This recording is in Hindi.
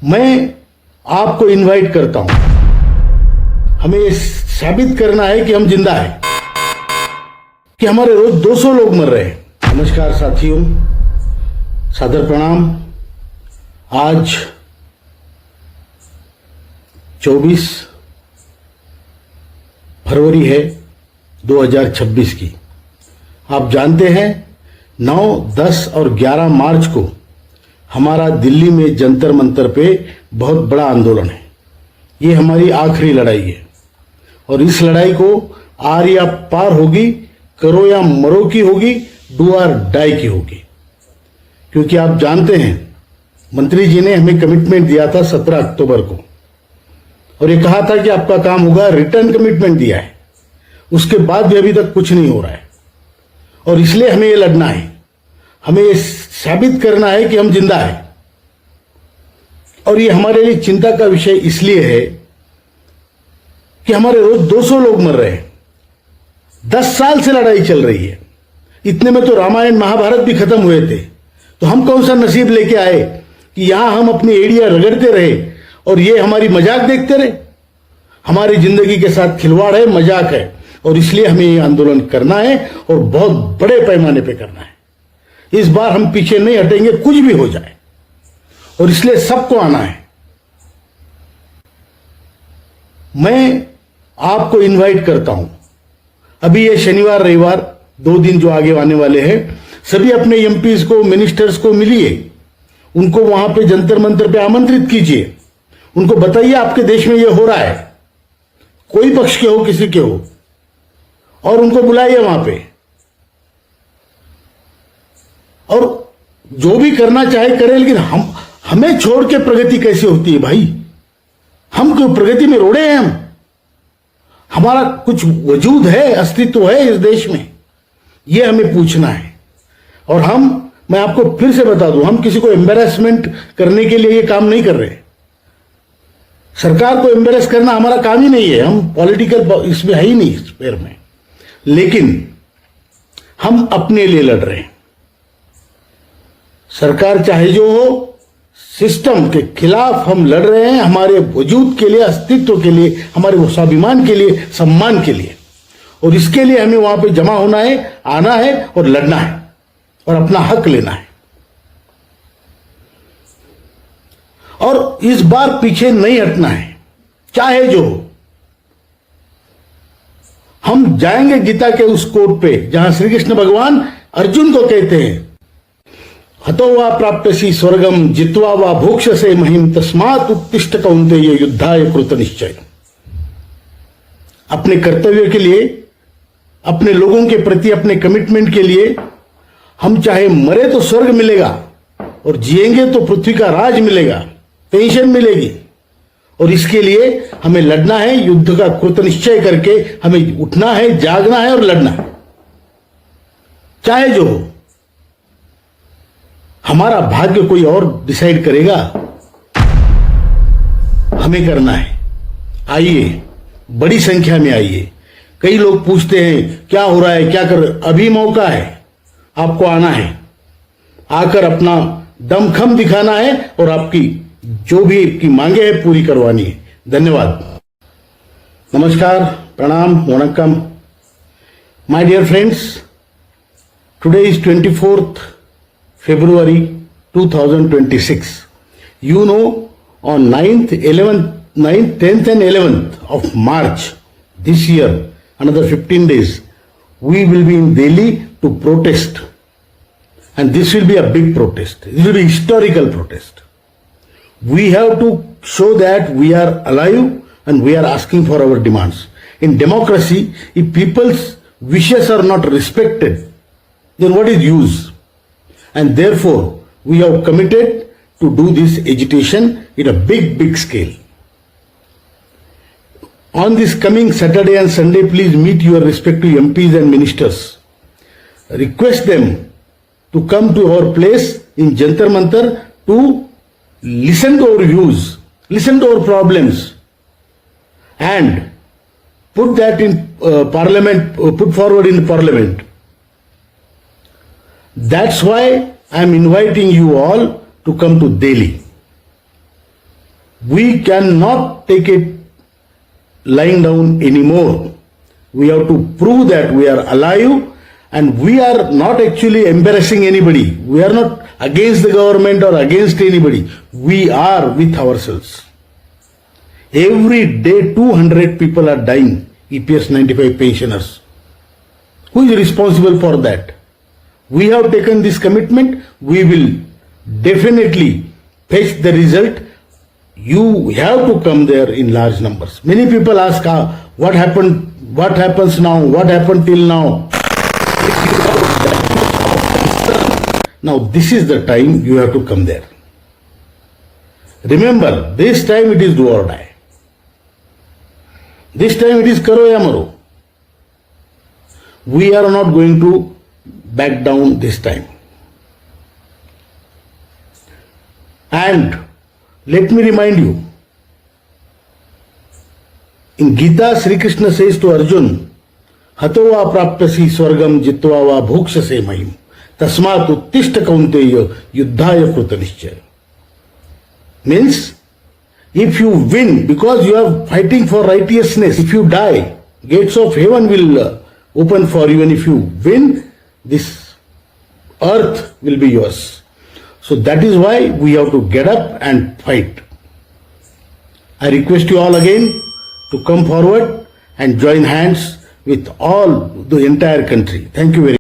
मैं आपको इनवाइट करता हूं। हमें ये साबित करना है कि हम जिंदा हैं, कि हमारे रोज 200 लोग मर रहे हैं। नमस्कार साथियों, सादर प्रणाम। आज 24 फरवरी है 2026 की। आप जानते हैं 9, 10 और 11 मार्च को हमारा दिल्ली में जंतर मंतर पे बहुत बड़ा आंदोलन है। ये हमारी आखिरी लड़ाई है और इस लड़ाई को आर या पार होगी, करो या मरो की होगी, डू और डाई की होगी। क्योंकि आप जानते हैं मंत्री जी ने हमें कमिटमेंट दिया था 17 अक्टूबर को और ये कहा था कि आपका काम होगा। रिटर्न कमिटमेंट दिया है, उसके बाद भी अभी तक कुछ नहीं हो रहा है और इसलिए हमें ये लड़ना है। हमें ये साबित करना है कि हम जिंदा हैं और ये हमारे लिए चिंता का विषय इसलिए है कि हमारे रोज 200 लोग मर रहे हैं। 10 साल से लड़ाई चल रही है। इतने में तो रामायण महाभारत भी खत्म हुए थे। तो हम कौन सा नसीब लेके आए कि यहां हम अपनी एड़ियां रगड़ते रहे और ये हमारी मजाक देखते रहे। हमारी जिंदगी के साथ खिलवाड़ है, मजाक है और इसलिए हमें ये आंदोलन करना है और बहुत बड़े पैमाने पे करना है। इस बार हम पीछे नहीं हटेंगे, कुछ भी हो जाए, और इसलिए सबको आना है। मैं आपको इनवाइट करता हूं। अभी ये शनिवार रविवार 2 दिन जो आगे आने वाले हैं, सभी अपने एमपीज को, मिनिस्टर्स को मिलिए, उनको वहां पे जंतर मंतर पे आमंत्रित कीजिए। उनको बताइए आपके देश में ये हो रहा है, कोई पक्ष के हो, किसी के हो, और उनको बुलाइए वहां पे। और जो भी करना चाहे करे, लेकिन हमें छोड़ के प्रगति कैसे होती है भाई? हम क्यों प्रगति में रोड़े हैं? हमारा कुछ वजूद है, अस्तित्व है इस देश में, ये हमें पूछना है। और मैं आपको फिर से बता दूं, हम किसी को एम्बेरसमेंट करने के लिए ये काम नहीं कर रहे। सरकार को एम्बेरस करना हमारा काम ही नहीं है, हम पॉलिटिकल इसमें है ही नहीं, इस पैर में। लेकिन हम अपने लिए लड़ रहे हैं। सरकार चाहे जो हो, सिस्टम के खिलाफ हम लड़ रहे हैं, हमारे वजूद के लिए, अस्तित्व के लिए, हमारे स्वाभिमान के लिए, सम्मान के लिए। और इसके लिए हमें वहां पे जमा होना है, आना है और लड़ना है और अपना हक लेना है। और इस बार पीछे नहीं हटना है, चाहे जो हो। हम जाएंगे गीता के उस कोर्ट पे जहां श्री कृष्ण भगवान अर्जुन को कहते हैं, हतो वा प्राप्यसि स्वर्गम जित्वा वा भोक्ष्यसे महिम तस्मात् उत्तिष्ठ कौन्तेय युद्धाय कृत निश्चय। अपने कर्तव्य के लिए, अपने लोगों के प्रति अपने कमिटमेंट के लिए हम चाहे मरे तो स्वर्ग मिलेगा और जिएंगे तो पृथ्वी का राज मिलेगा, पेंशन मिलेगी। और इसके लिए हमें लड़ना है, युद्ध का कृत निश्चय करके हमें उठना है, जागना है और लड़ना है, चाहे जो हो। हमारा भाग्य कोई और डिसाइड करेगा, हमें करना है। आइए, बड़ी संख्या में आइए। कई लोग पूछते हैं क्या हो रहा है, क्या कर, अभी मौका है, आपको आना है, आकर अपना दमखम दिखाना है और आपकी जो भी आपकी मांगे है पूरी करवानी है। धन्यवाद, नमस्कार, प्रणाम, वणक्कम। My dear friends, today is 24th February 2026. You know, on 9th, 10th and 11th of March this year, another 15 days, we will be in Delhi to protest. And this will be a big protest. This will be historical protest. We have to show that we are alive and we are asking for our demands. In democracy, if people's wishes are not respected, then what is use? And therefore, we have committed to do this agitation in a big scale. On this coming Saturday and Sunday, please meet your respective MPs and ministers. Request them to come to our place in Jantar Mantar to listen to our views, listen to our problems, and put that in Parliament, put forward in Parliament. That's why I am inviting you all to come to Delhi. We cannot take it lying down anymore. We have to prove that we are alive and we are not actually embarrassing anybody. We are not against the government or against anybody. We are with ourselves. Every day 200 people are dying, EPS 95 pensioners. Who is responsible for that? We have taken this commitment. We will definitely fetch the result. You have to come there in large numbers. Many people ask, what happened? What happens now? What happened till now? Now this is the time you have to come there. Remember, this time it is do or die. This time it is karo ya maro. We are not going to back down this time. And let me remind you, in Gita, Sri Krishna says to Arjun, Hatova praptasi swargam jitva va bhukshase mahim. Tasmat uttishta kaunteya yuddhaya krutanishchaya. Means, if you win, because you are fighting for righteousness, if you die, gates of heaven will open for you, and if you win, this earth will be yours. So that is why we have to get up and fight. I request you all again to come forward and join hands with all the entire country. Thank you very much.